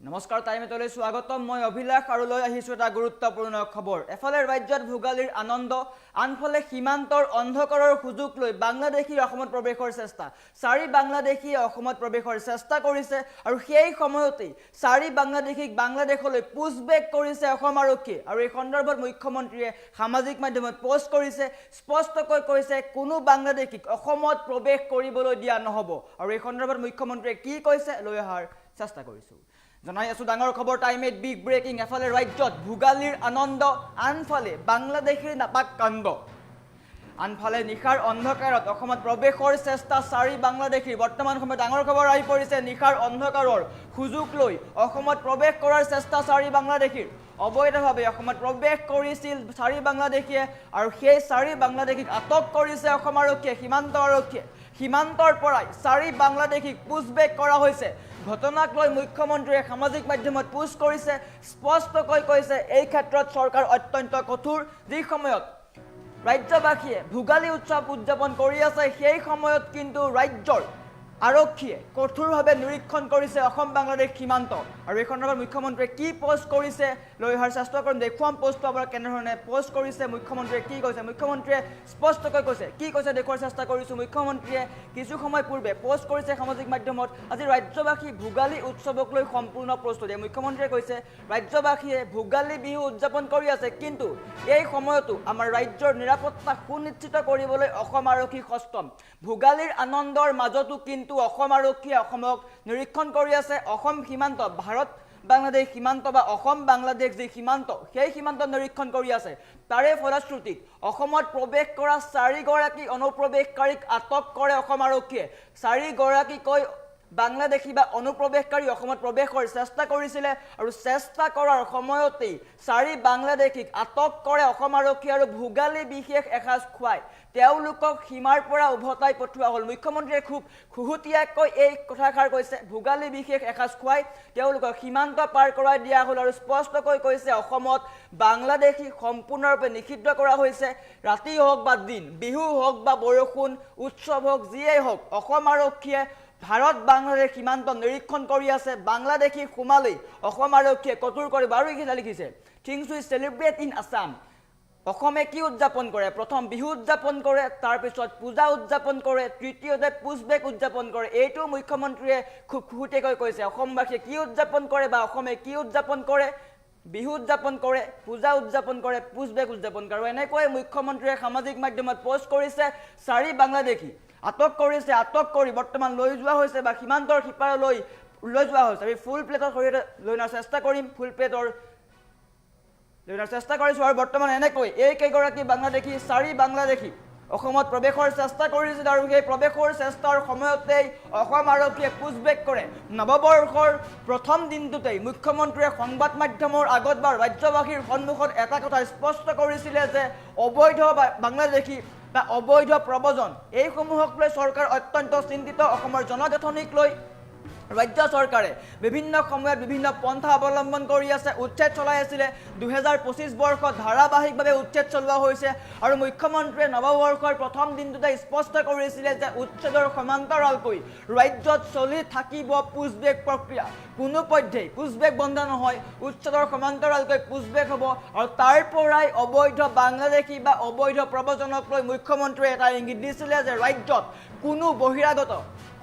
নমস্কাৰ টাইমেটলৈ স্বাগতম মই অভিলাষ আৰু লৈ আহিছো এটা গুৰুত্বপূৰ্ণ খবৰ এফালে ৰাজ্যত ভোগালীৰ আনন্দ আনফালে সীমান্তৰ অন্ধকাৰৰ সুযোগ লৈ বাংলাদেশী অসমত প্ৰৱেশৰ চেষ্টা চাৰি বাংলাদেশী অসমত প্ৰৱেশৰ চেষ্টা কৰিছে আৰু সেই সময়তে চাৰি বাংলাদেশীক বাংলাদেশলৈ পুছবেক কৰিছে অসম আৰক্ষী আৰু এই সন্দৰ্ভত মুখ্যমন্ত্ৰীয়ে সামাজিক মাধ্যমত পোষ্ট কৰিছে স্পষ্টকৈ কৈছে কোনো বাংলাদেশীক অসমত প্ৰৱেশ কৰিবলৈ দিয়া নহব আৰু এই সন্দৰ্ভত মুখ্যমন্ত্ৰীয়ে কি কৈছে লৈ অহাৰ চেষ্টা কৰিছো জনাই আছো ডাঙৰ খবৰ টাইমেট বিগ ব্ৰেকিং এফালে ৰাজ্যত ভোগালীৰ আনন্দ আনফালে বাংলাদেশীৰ নাপাক কাণ্ড আনফালে নিশাৰ অন্ধকাৰত অসমত প্ৰৱেশৰ চেষ্টা চাৰি বাংলাদেশীৰ বৰ্তমান সময়ত ডাঙৰ খবৰ আহি পৰিছে নিশাৰ অন্ধকাৰৰ সুযোগ লৈ অসমত প্ৰৱেশ কৰাৰ চেষ্টা চাৰি বাংলাদেশীৰ অবৈধভাৱে অসমত প্ৰৱেশ কৰিছিল চাৰি বাংলাদেশীয়ে আৰু সেই চাৰি বাংলাদেশীক আটক কৰিছে অসম আৰক্ষীয়ে সীমান্ত আৰক্ষীয়ে সীমান্তৰ পৰাই চাৰি বাংলাদেশীক পুছবেক কৰা হৈছে ঘটনাক লৈ মুখ্যমন্ত্ৰীয়ে সামাজিক মাধ্যমত পোষ্ট কৰিছে স্পষ্টকৈ কৈছে এই ক্ষেত্ৰত চৰকাৰ অত্যন্ত কঠোৰ যি সময়ত ৰাজ্যবাসীয়ে ভোগালী উৎসৱ উদযাপন কৰি আছে সেই সময়ত কিন্তু ৰাজ্যৰ আৰক্ষীয়ে কঠোৰভাৱে নিৰীক্ষণ কৰিছে অসম বাংলাদেশ সীমান্ত আৰু এই সন্দৰ্ভত মুখ্যমন্ত্ৰীয়ে কি পোষ্ট কৰিছে লৈ অহাৰ চেষ্টা কৰিম দেখুৱাম পোষ্টটো আপোনাৰ কেনেধৰণে পোষ্ট কৰিছে মুখ্যমন্ত্ৰীয়ে কি কৈছে মুখ্যমন্ত্ৰীয়ে স্পষ্টকৈ কৈছে কি কৈছে দেখুৱাৰ চেষ্টা কৰিছোঁ মুখ্যমন্ত্ৰীয়ে কিছু সময় পূৰ্বে পোষ্ট কৰিছে সামাজিক মাধ্যমত আজি ৰাজ্যবাসী ভোগালী উৎসৱক লৈ সম্পূৰ্ণ প্ৰস্তুতি মুখ্যমন্ত্ৰীয়ে কৈছে ৰাজ্যবাসীয়ে ভোগালী বিহু উদযাপন কৰি আছে কিন্তু এই সময়তো আমাৰ ৰাজ্যৰ নিৰাপত্তা সুনিশ্চিত কৰিবলৈ অসম আৰক্ষী সষ্টম ভোগালীৰ আনন্দৰ মাজতো কিন্তু অসম আৰক্ষীয়ে অসমক নিৰীক্ষণ কৰি আছে অসম সীমান্ত ভাৰত বাংলাদেশ সীমান্ত বা অসম বাংলাদেশ যি সীমান্ত সেই সীমান্ত নিৰীক্ষণ কৰি আছে তাৰে ফলশ্ৰুতিত অসমত প্ৰৱেশ কৰা চাৰিগৰাকী অনুপ্ৰৱেশকাৰীক আটক কৰে অসম আৰক্ষীয়ে চাৰিগৰাকীকৈ বাংলাদেশী বা অনুপ্ৰৱেশকাৰী অসমত প্ৰৱেশৰ চেষ্টা কৰিছিলে আৰু চেষ্টা কৰাৰ সময়তেই চাৰি বাংলাদেশীক আটক কৰে অসম আৰক্ষী আৰু ভোগালী বিশেষ এসাঁজ খুৱাই তেওঁলোকক সীমাৰ পৰা উভতাই পঠোৱা হ'ল মুখ্যমন্ত্ৰীয়ে খুব খুহুতীয়াকৈ এই কথাষাৰ কৈছে ভোগালী বিশেষ এসাঁজ খুৱাই তেওঁলোকক সীমান্ত পাৰ কৰাই দিয়া হ'ল আৰু স্পষ্টকৈ কৈছে অসমত বাংলাদেশী সম্পূৰ্ণৰূপে নিষিদ্ধ কৰা হৈছে ৰাতি হওক বা দিন বিহু হওক বা বৰষুণ উৎসৱ হওক যিয়েই হওক অসম আৰক্ষীয়ে ভাৰত বাংলাদেশ সীমান্ত নিৰীক্ষণ কৰি আছে বাংলাদেশী সোমালেই অসম আৰক্ষীয়ে কঠোৰ কৰিব আৰু এইখিনি লিখিছে things we celebrate in Assam অসমে কি উদযাপন কৰে প্ৰথম বিহু উদযাপন কৰে তাৰপিছত পূজা উদযাপন কৰে তৃতীয়তে পুছবেক উদযাপন কৰে এইটো মুখ্যমন্ত্ৰীয়ে খুব খুহুতীয়াকৈ কৈছে অসমবাসীয়ে কি উদযাপন কৰে বা অসমে কি উদযাপন কৰে বিহু উদযাপন কৰে পূজা উদযাপন কৰে পুছবেক উদযাপন কৰে এনেকৈ মুখ্যমন্ত্ৰীয়ে সামাজিক মাধ্যমত পোষ্ট কৰিছে চাৰি বাংলাদেশী আটক কৰিছে আটক কৰি বৰ্তমান লৈ যোৱা হৈছে বা সীমান্তৰ সিপাৰলৈ লৈ যোৱা হৈছে আমি ফুল প্লেটৰ সৈতে লৈ অনাৰ চেষ্টা কৰিম ফুল প্লেটৰ লৈ অনাৰ চেষ্টা কৰিছোঁ আৰু বৰ্তমান এনেকৈ এই কেইগৰাকী বাংলাদেশী চাৰি বাংলাদেশী অসমত প্ৰৱেশৰ চেষ্টা কৰিছিল আৰু সেই প্ৰৱেশৰ চেষ্টাৰ সময়তেই অসম আৰক্ষীয়ে পুছবেক কৰে নৱবৰ্ষৰ প্ৰথম দিনটোতেই মুখ্যমন্ত্ৰীয়ে সংবাদ মাধ্যমৰ আগত বা ৰাজ্যবাসীৰ সন্মুখত এটা কথা স্পষ্ট কৰিছিলে যে অবৈধ বাংলাদেশী বা অবৈধ প্ৰব্ৰজন এইসমূহক লৈ চৰকাৰ অত্যন্ত চিন্তিত অসমৰ জনগাঁথনিক লৈ ৰাজ্য চৰকাৰে বিভিন্ন সময়ত বিভিন্ন পন্থা অৱলম্বন কৰি আছে উচ্ছেদ চলাই আছিলে 2025 বৰ্ষত ধাৰাবাহিকভাৱে উচ্ছেদ চলোৱা হৈছে আৰু মুখ্যমন্ত্ৰীয়ে নৱবৰ্ষৰ প্ৰথম দিনটোতে স্পষ্ট কৰিছিলে যে উচ্ছেদৰ সমান্তৰালকৈ ৰাজ্যত চলি থাকিব পুছবেক প্ৰক্ৰিয়া কোনো পধ্যেই পুছবেক বন্ধ নহয় উচ্ছেদৰ সমান্তৰালকৈ পুছবেক হ'ব আৰু তাৰ পৰাই অবৈধ বাংলাদেশী বা অবৈধ প্ৰব্ৰজনক লৈ মুখ্যমন্ত্ৰীয়ে এটা ইংগিত দিছিলে যে ৰাজ্যত কোনো বহিৰাগত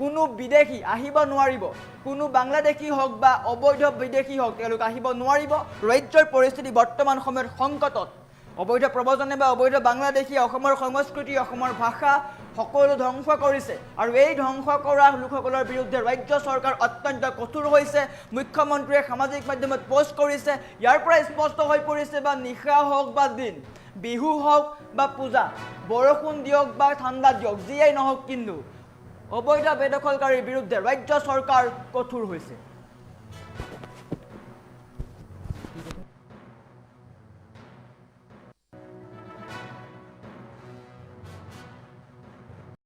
কোনো বিদেশী আহিব নোৱাৰিব কোনো বাংলাদেশী হওক বা অবৈধ বিদেশী হওক তেওঁলোক আহিব নোৱাৰিব ৰাজ্যৰ পৰিস্থিতি বৰ্তমান সময়ত সংকটত অবৈধ প্ৰব্ৰজনে বা অবৈধ বাংলাদেশী অসমৰ সংস্কৃতি অসমৰ ভাষা সকলো ধ্বংস কৰিছে আৰু এই ধ্বংস কৰা লোকসকলৰ বিৰুদ্ধে ৰাজ্য চৰকাৰ অত্যন্ত কঠোৰ হৈছে মুখ্যমন্ত্ৰীয়ে সামাজিক মাধ্যমত পোষ্ট কৰিছে ইয়াৰ পৰা স্পষ্ট হৈ পৰিছে বা নিশা হওক বা দিন বিহু হওক বা পূজা বৰষুণ দিয়ক বা ঠাণ্ডা দিয়ক যিয়েই নহওক কিন্তু অবৈধ বেদখলকাৰীৰ বিৰুদ্ধে ৰাজ্য চৰকাৰ কঠোৰ হৈছে